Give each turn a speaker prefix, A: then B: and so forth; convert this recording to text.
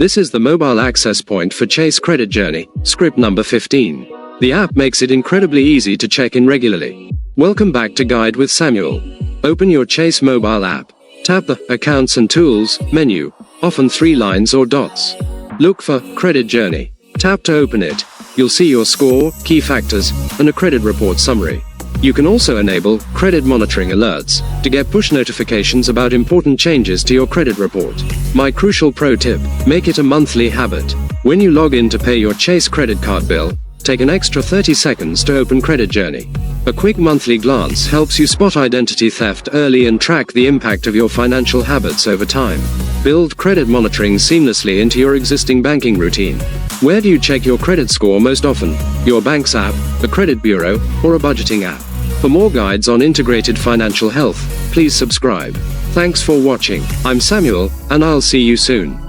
A: This is the mobile access point for Chase Credit Journey, script number 15. The app makes it incredibly easy to check in regularly. Welcome back to Guide with Samuel. Open your Chase mobile app. Tap the Accounts and Tools menu, often 3 lines or dots. Look for Credit Journey. Tap to open it. You'll see your score, key factors, and a credit report summary. You can also enable credit monitoring alerts to get push notifications about important changes to your credit report. My crucial pro tip: make it a monthly habit. When you log in to pay your Chase credit card bill, take an extra 30 seconds to open Credit Journey. A quick monthly glance helps you spot identity theft early and track the impact of your financial habits over time. Build credit monitoring seamlessly into your existing banking routine. Where do you check your credit score most often? Your bank's app, a credit bureau, or a budgeting app? For more guides on integrated financial health, please subscribe. Thanks for watching. I'm Samuel, and I'll see you soon.